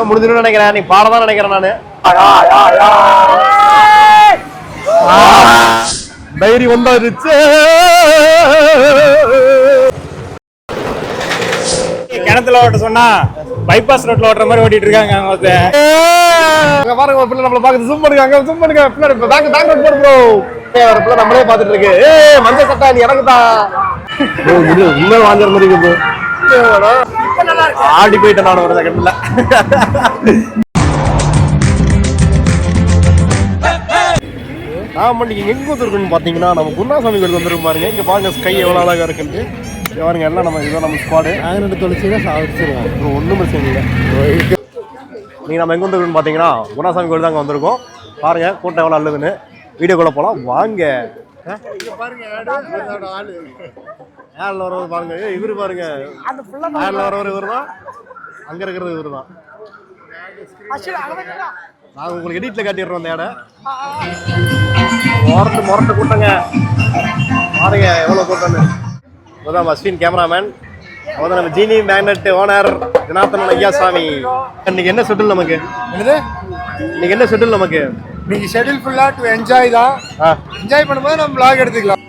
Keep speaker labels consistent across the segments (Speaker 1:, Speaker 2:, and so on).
Speaker 1: முடிஞ்சிடும் நினைக்கிறேன். நீ பாடதான் நினைக்கிறேன் நானு. டைரி வந்தாருச்சு.
Speaker 2: கிணத்துல ஓட்ட சொன்னா பைபாஸ் ரோட்ல ஓட்டுற மாதிரி ஓட்டிட்டு இருக்காங்க.
Speaker 1: பாருங்க பிள்ளை நம்மள பாக்குது. ஜூம் பண்ணுங்க, அங்க ஜூம் பண்ணுங்க. பிள்ளை பேக் பேக் ரோட் போடு ப்ரோ. ஒரு பிள்ளை நம்மளே பாத்துட்டு இருக்கு. மஞ்ச சட்டை நீ எனக்கு தான். உண்மையில வாங்குற மாதிரி இருக்கு ப்ரோ. ஆடி போயிட்டேன் நான் ஒரு செகண்ட்ல. நீங்க எங்க வந்துருக்குன்னு பாத்தீங்கன்னா நம்ம குருநாசாமி கோயிலுக்கு வந்துருக்கு பாருங்க. இங்க பாருங்க ஸ்கை எவ்வளவு அழகா இருக்குன்னு பாருங்க. எல்லாம் நம்ம இதான் நம்ம ஸ்குவாடு. ஆயிரம் தொலைச்சிதான் சாதிச்சிருக்கோம். ஒண்ணும் பிரச்சனை இல்லை. நீங்க நம்ம எங்க வந்துருக்குன்னு பாத்தீங்கன்னா குருநாசாமி கோயில் தாங்க வந்திருக்கோம். பாருங்க கூட்டம் எவ்வளவு நல்லதுன்னு. வீடியோக்குள்ள போலாம் வாங்க. ஏர்ல வரவர் பாருங்க. இவரு பாருங்க. ஏர்ல வரவர் இவரு தான். அங்க இருக்கிறது இவரு தான். நாங்க உங்களுக்கு எடிட்ல காட்டிடுறோம் அந்த இடம். மொரட்டு கூட்டங்க பாருங்க எவ்வளவு கூட்டம்னு. அதான் அஸ்வின் கேமராமேன். அவதான் நம்ம ஜீனி மேக்னெட் ஓனர் ஜனார்த்தனன் ஐயாசாமி. இன்னைக்கு என்ன ஷெட்யூல் நமக்கு? இன்னைக்கு என்ன ஷெட்யூல் நமக்கு?
Speaker 3: இன்னைக்கு ஷெட்யூல் ஃபுல்லா டு என்ஜாய் தான். என்ஜாய் பண்ணும்போது நம்ம vlog எடுத்துக்கலாம்.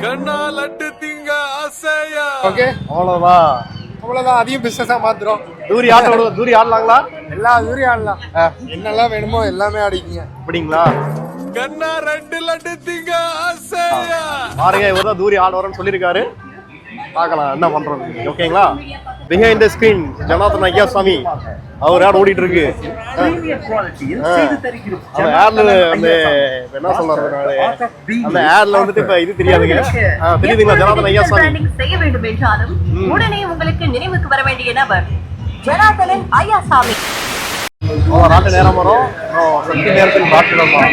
Speaker 4: கண்ணா லட்டு திங்க ஆசையா.
Speaker 3: ஓகே
Speaker 1: அவ்வளவுதான்.
Speaker 3: அவ்வளவுதான். அதையும் பிசினஸா மாத்துறோம்.
Speaker 1: தூரி ஆடலாங்களா?
Speaker 3: எல்லா தூரி ஆடலாம். என்னெல்லாம் வேணுமோ எல்லாமே ஆடிக்கீங்க.
Speaker 1: அப்படிங்களா?
Speaker 4: கண்ணா ரெண்டு லட்டு திங்க ஆசையா.
Speaker 1: பாருங்க இவர்தான் தூரி ஆடுவார்னு சொல்லியிருக்காரு. பார்க்கலாம் என்ன பண்றோம். ஓகேங்களா? Behind the screen Janarthanan Ayyasamy அவர் ஆட் ஓடிட்டு இருக்கு. ஏர்ல வந்து என்ன சொல்றாரு அந்த ஏர்ல வந்துட்டு இப்ப இது தெரியாதுங்க. தெரியுதுங்களா? ஜனார்த்தனன் ஐயாசாமி
Speaker 5: செய்ய வேண்டும் என்றாலும் உடனே உங்களுக்கு நினைவுக்கு வர வேண்டிய நபர் ஜனார்த்தனன் ஐயாசாமி.
Speaker 1: ராட்டு நேரம் வரும். சக்தி நேரத்தில் ராட்டுமா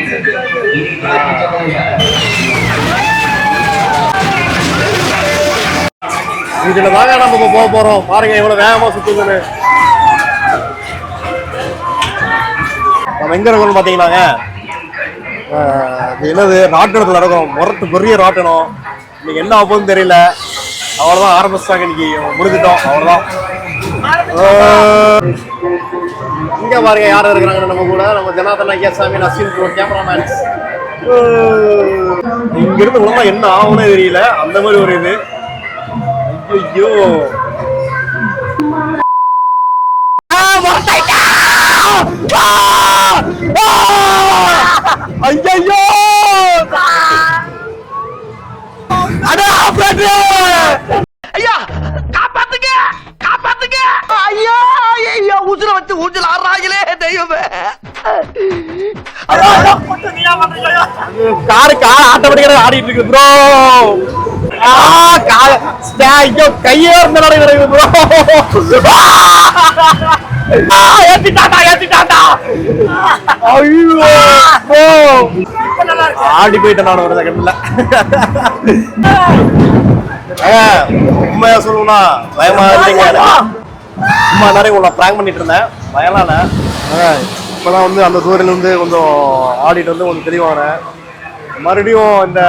Speaker 1: இதுல தாங்க நம்ம போக போறோம். பாருங்க எவ்வளவு வேகமா சுத்துதுன்னு. நம்ம எங்க இருக்கோம்னு பாத்தீங்கன்னாங்க என்னது ராட்டனத்துல நடக்கும். முரட்டு பெரிய ராட்டனம். இன்னைக்கு என்ன ஆகும்னு தெரியல. அவ்வளவுதான் ஆரம்பிச்சாங்க. இன்னைக்கு முடிஞ்சிட்டோம். அவ்வளவுதான். இங்க பாருங்க யாரும் இருக்கிறாங்க நம்ம கூட. நம்ம ஜனார்த்தனன் ஐயாசாமி அஸ்வின் கேமராமேன். இங்க இருந்து உலகம் என்ன ஆகும்னே தெரியல. அந்த மாதிரி ஒரு இது. ஐயோ ஐயோ ஐயா காப்பாத்துங்க காப்பாத்துங்க. ஐயா ஐயா ஊஞ்சல வச்சு ஊஞ்சல் ஆடுறாங்களே தெய்வமே. காரு ஆட்டோமேட்டிக்கா ஆடிட்டு இருக்கு ப்ரோ. கையே இருந்த நடக்குது ப்ரோ. ஆடி போயிட்டேன் நான் ஒரு செகண்ட்ல. உண்மையா சொல்லணும்னா பயமா இல்லைங்க. சும்மா நிறைய உங்களை பிராங்க் பண்ணிட்டு இருந்தேன். பயம்லாம் இல்லை. இப்பதான் வந்து அந்த தூரில் இருந்து கொஞ்சம் ஆடிட்டு வந்து கொஞ்சம் தெளிவானேன். மறுபடியும் இந்த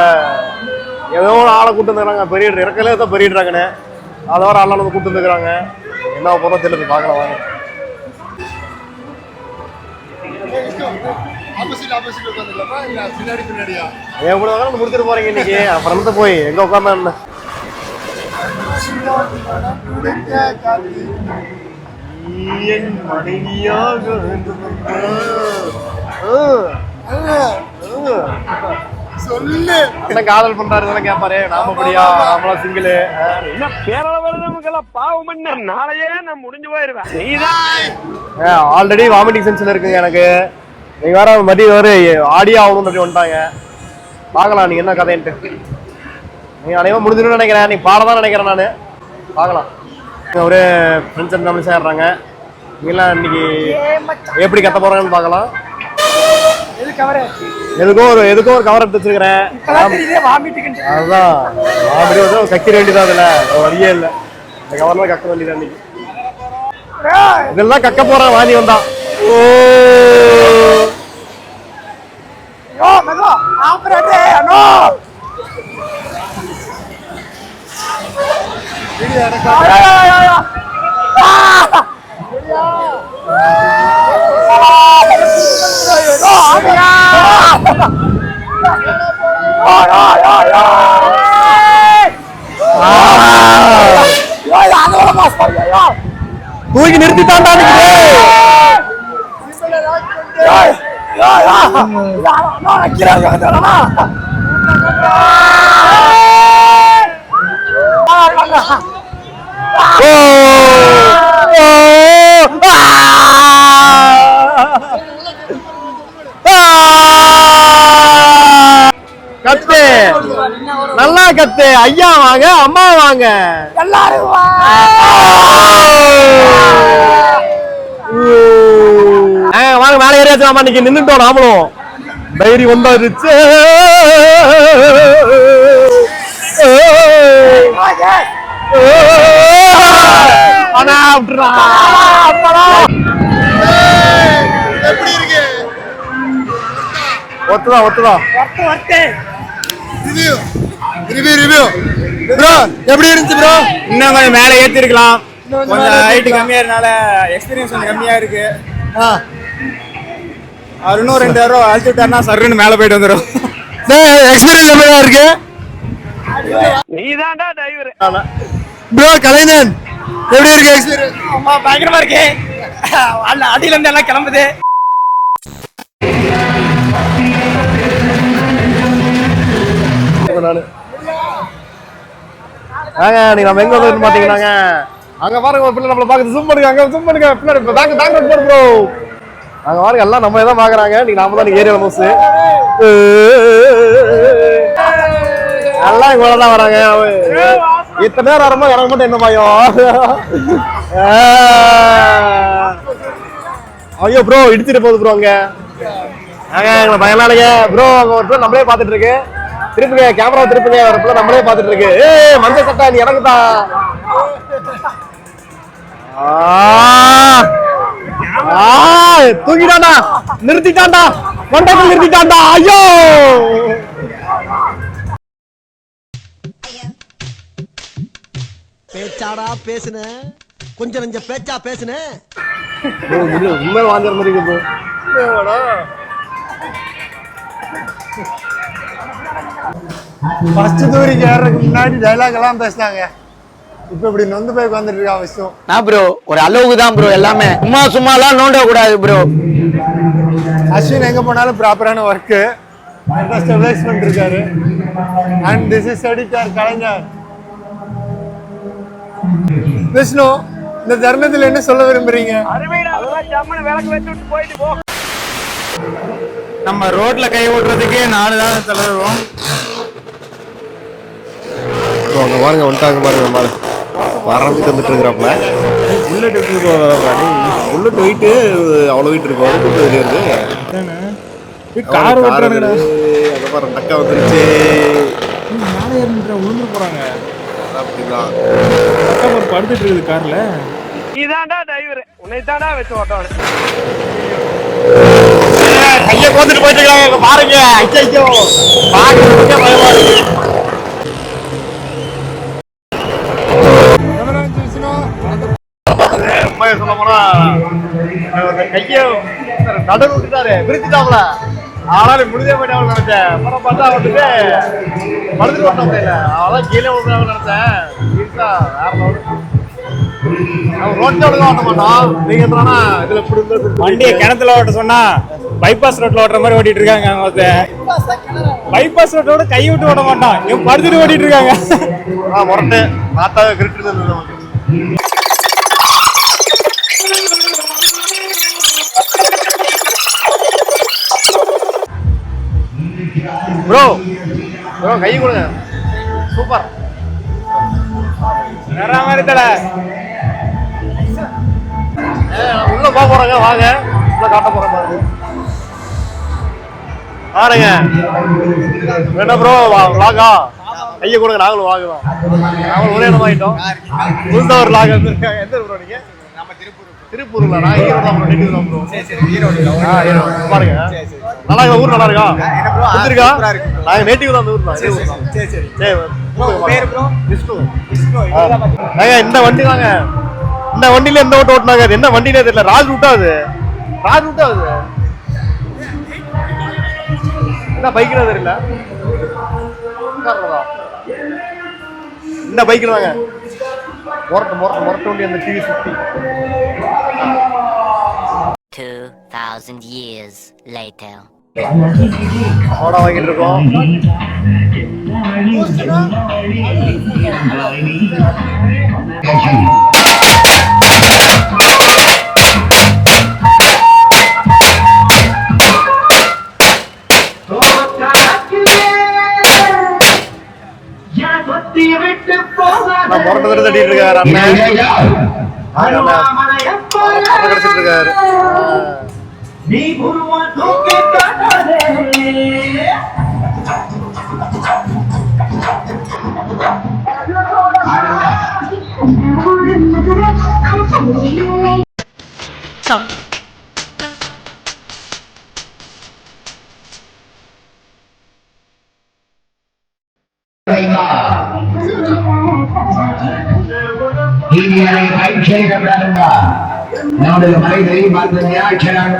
Speaker 1: ஏதோ ஒரு ஆளை கூட்டு வந்துக்கிறாங்க. பெரிய இறக்கலே தான் பெரியடுறாங்கன்னு அதை வர ஆளை வந்து கூட்டு வந்துக்கிறாங்க. என்ன போறோம் தெரியல. பார்க்கலாம் வாங்க. எவ்வளவு முடிச்சுட்டு போறீங்க இன்னைக்கு? அப்புறம் போய் எங்க உட்கார்ந்தா
Speaker 3: சொல்லு
Speaker 1: என்ன காதல் பண்றாரு கேட்பாரு. நாம அப்படியா? நம்மளா சிங்கிள்.
Speaker 2: என்ன பேரளவுக்கெல்லாம் பாவம் பண்ண நாளையே நான் முடிஞ்சு போயிருவேன்.
Speaker 1: ஆல்ரெடி வாமிட்டிங் சென்ஸ்ல இருக்குங்க எனக்கு. நீங்க வேற மதியம் ஒரு ஆடியோ ஆகணும்னு சொல்லி வந்துட்டாங்க. பார்க்கலாம் நீங்க என்ன கதைன்ட்டு. நீங்க அனைவரும் முடிஞ்சிடும் நினைக்கிறேன். நீ பாடதான் நினைக்கிறேன் நானு. பார்க்கலாம். ஒரு ஃப்ரெண்ட்ஸ் அண்ட் ஃபேமிலிஸ் ஆயிடுறாங்க. நீங்களாம் இன்னைக்கு எப்படி கத்த போறாங்கன்னு பார்க்கலாம். எதுக்கும் ஒரு கவர் எடுத்து வச்சிருக்கிறேன். அதுதான் வாமிட் கக்கிற வேண்டியதான். அதுல வழியே இல்லை. இந்த கவர்லாம் கக்க வேண்டியதான். இன்னைக்கு இதெல்லாம் கக்க போற வாதி வந்தா. ஓ
Speaker 3: வீடியோ
Speaker 1: தூக்கி நிறுத்திட்டான்டா கத்து நல்லா கத்து ஐயா வாங்க அம்மா வாங்க எல்லாரும் வாங்க மேலே ஏறியாச்சு ஆமா இன்னைக்கு நின்னுட்டோம் நாமளும் டைரி வந்தாருச்சு ஆனா
Speaker 3: எப்படி இருக்கு
Speaker 1: ஒத்துதான்
Speaker 3: ரிவ்யூ ப்ரோ எப்படி இருந்துச்சு ப்ரோ?
Speaker 6: இன்னும் கொஞ்சம் மேலே ஏற்றி இருக்கலாம். கொஞ்சம் ஹைட்டு கம்மியாக இருக்கனால எக்ஸ்பீரியன்ஸ் கொஞ்சம் கம்மியாக இருக்கு. அவர் இன்னும் 2000 ரூபா அழைச்சி விட்டாருன்னா சருன்னு மேலே போயிட்டு வந்துடும்.
Speaker 3: எக்ஸ்பீரியன்ஸ் எப்படியா இருக்கு
Speaker 2: நீதான்டா டிரைவர்.
Speaker 3: ப்ரோ கலைஞன் எப்படி இருக்கு எக்ஸ்பீரியன்ஸ்?
Speaker 6: பயங்கரமா இருக்கு. அடியில இருந்து எல்லாம் கிளம்புது.
Speaker 1: நீங்க நம்ம எங்க வந்து பாத்தீங்கன்னாங்க அங்க பாருங்க ஒரு பிள்ளை நம்மள பாக்குது. ஜூம் பண்ணுங்க, அங்க ஜூம் பண்ணுங்க. பின்னாடி தாங்க ப்ரோ. அங்க பாருங்க எல்லாம் நம்ம தான் பாக்குறாங்க. நீங்க நாம தான் ஏரியால மோஸ் எல்லாம் இங்க தான் வராங்க. இத்தனை நேரம் வரும்போது எனக்கு மட்டும் என்ன பயம்? ஐயோ ப்ரோ இடிச்சிட்டு போகுது ப்ரோ. அங்க பயம்லாம் இல்லைங்க ப்ரோ. அங்க ஒரு பிள்ளை நம்மளே பாத்துட்டு இருக்கு. திருப்புங்க கேமரா திருப்புங்க. ஒரு பிள்ளை நம்மளே பாத்துட்டு இருக்கு. மஞ்சள் சட்டை நீ எனக்கு தான். தூக்கிட்டாண்டா, நிறுத்திட்டாண்டா, கொண்டாட்டி நிறுத்திட்டாண்டா. ஐயோ
Speaker 7: பேச்சாடா பேசுன கொஞ்சம் நெஞ்ச பேச்சா பேசுன
Speaker 1: உண்மை வாங்குற மாதிரி இருக்கு.
Speaker 3: ஃபர்ஸ்ட் தூரிக்கு ஏறதுக்கு முன்னாடி டைலாக் எல்லாம் பேசினாங்க. இப்ப இப்படி நொந்து போய் உட்காந்துட்டு இருக்கா விஷயம்.
Speaker 6: நான் ப்ரோ ஒரு அளவுக்கு தான் ப்ரோ. எல்லாமே சும்மாலாம் நோண்ட கூடாது ப்ரோ.
Speaker 3: அஸ்வின் எங்க போனாலும் ப்ராப்பரான ஒர்க்கு ஸ்டெபிலைஸ் பண்ணிட்டு இருக்காரு. அண்ட் திஸ் இஸ் எடிட்டர் கலைஞர். விஷ்ணு இந்த தருணத்தில் என்ன சொல்ல விரும்புறீங்க?
Speaker 6: நம்ம ரோட்ல கை ஓட்டுறதுக்கே 4 தான் செலவுவோம்.
Speaker 1: அங்க பாருங்க வந்துட்டாங்க பாருங்க. நம்ம வரம்பிட்டு வந்துட்டு இருக்கிறாப்ல. புல்லட் புல்லட் வெயிட்டு அவ்வளோ வெயிட் இருக்கும். கார் ஓட்டுறாங்க. அங்க பாருங்க டக்கா வந்துருச்சு.
Speaker 6: மேலே ஏறிட்டு விழுந்து போறாங்க.
Speaker 1: அப்படிதான்
Speaker 6: படுத்துட்டு இருக்குது கார்ல.
Speaker 2: நீதான்டா டிரைவர். உன்னை தான்டா வச்சு ஓட்டணும்.
Speaker 1: கையை கோந்துட்டு போயிட்டு இருக்காங்க பாருங்க. ஐயோ பாருங்க பயமா இருக்கு. சொல்ல போனா கைய நடுவு விட்டுட்டாரு, பிரிச்சுட்டாப்ல. ஆனாலும் முடிஞ்சே போயிட்டாங்க நினைச்சேன். அப்புறம் பார்த்தா வந்துட்டு படுத்துட்டு வரணும் இல்ல, அவதான் கீழே விடுறாங்க நினைச்சேன். ரோட்ல ஓட்ட மாட்டோம். நீங்க என்னன்னா இதுல
Speaker 6: வண்டியை கிணத்துல ஓட்ட சொன்னா பைபாஸ் ரோட்ல ஓட்டுற மாதிரி ஓட்டிட்டு இருக்காங்க. அவங்க பைபாஸ் ரோட்டோட கை விட்டு ஓட மாட்டான். இவன் படுத்துட்டு ஓட்டிட்டு இருக்காங்க.
Speaker 1: முரட்டு நாத்தாவே கிரிட்டு நமக்கு. ப்ரோ ப்ரோ கை கொடுங்க. சூப்பர்
Speaker 6: வேற மாதிரி தல.
Speaker 1: உள்ள போக போறாங்க. வாங்க உள்ள காட்ட போற மாதிரி பாருங்க. என்ன ப்ரோ லாகா கையை கொடுங்க. நாங்களும் வாங்குறோம். நாங்களும் ஒரே இடம் ஆகிட்டோம். புதுசா ஒரு லாக் வந்துருக்காங்க. எந்த ப்ரோ நீங்க? திருப்பூர்ல. நான் ஈரோடு தான் ப்ரோ. நெட்டிவ் தான் ப்ரோ. பாருங்க நல்லா இருக்கா? ஊர் நல்லா இருக்கா? நாங்க நேட்டிவ் தான். அந்த ஊர் தான். சரி
Speaker 6: பேர் ப்ரோ
Speaker 1: விஷ்ணு.
Speaker 6: விஷ்ணு.
Speaker 1: ஏங்க இந்த வண்டி தாங்க, இந்த வண்டியில எந்த ஓட்டு ஓட்டினாங்க, அது என்ன வண்டினே தெரியல. ராஜ் ரூட்டா அது, ராஜ் ரூட்டா அது என்ன பைக்னா தெரியல. இந்த பைக் தாங்க முரட்டு வண்டி, அந்த டிவி 50.
Speaker 8: 2000 years later.
Speaker 1: சோடா வாங்கிட்டு இருக்கோம். நான் முரட்டு தட்டு தட்டிட்டு இருக்காரு அண்ணன். கிடைச்சிட்டு இருக்காரு.
Speaker 9: நம்முடைய மனிதை மற்ற ஞாயிற்றுக்கிழமை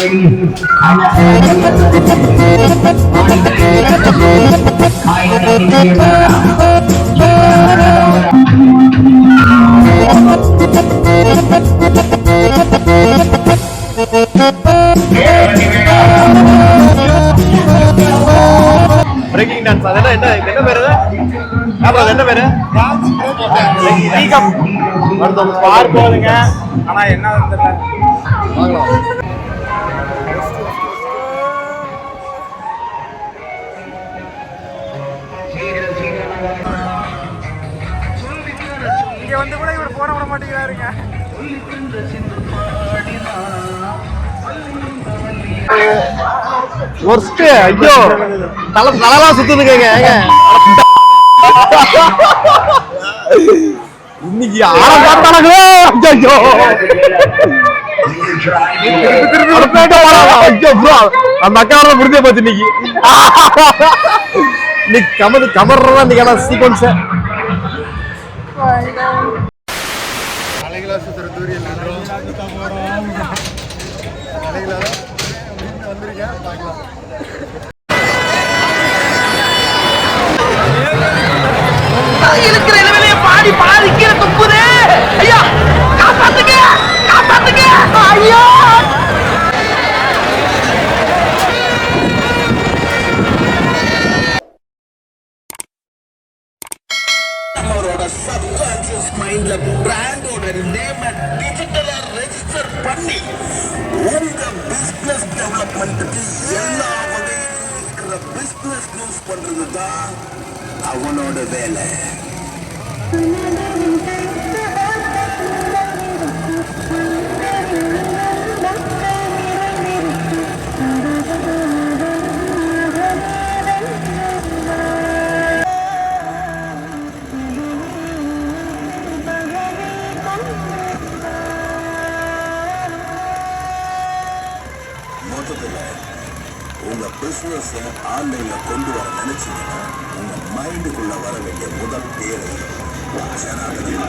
Speaker 1: பிரேக்கிங் டான்ஸ். அது என்ன என்ன பேரு? அது என்ன பேரு?
Speaker 6: பார் போகுதுங்க, ஆனா என்ன தெரியல. இங்க வந்து கூட இவர் போன விட மாட்டேங்கிறாருங்க.
Speaker 1: ஒர்ஸ்ட். ஐயோ தலைலாம் சுத்துதுங்க. இன்னைக்கு ஆரம்பிச்சாங்களே. ஐயோ அந்த அக்காவோட முடிஞ்சே போச்சு இன்னைக்கு. இன்னைக்கு கமர்றதா இன்னைக்கான சீக்வன்ஸ்.
Speaker 3: தலைகளா சுத்துற தூரியல் தலைகளா வந்திருக்கேன், பார்க்கலாம்.
Speaker 2: இருக்கிற நிலையிலேயே பாடி பாதி கீழே துப்புது. ஐயா காப்பாத்துங்க, காப்பாத்துங்க. ஐயோ
Speaker 9: நம்மளோட சப்கான்ஷியஸ் மைண்ட்ல பிராண்டோட நேம டிஜிட்டலா ரெஜிஸ்டர் பண்ணி உங்க பிசினஸ் டெவலப்மெண்ட்டுக்கு எல்லா வகையிலும் இருக்கிற பிசினஸ் யூஸ் பண்றது தான் அவனோட வேலை. மொத்தத்துல உங்க பிசினஸ் ஆன்லைன்ல கொண்டு வர நினைச்சீங்கன்னா உங்க மைண்டுக்குள்ள வர வேண்டிய முதல் பேரு ஜனார்தனன்.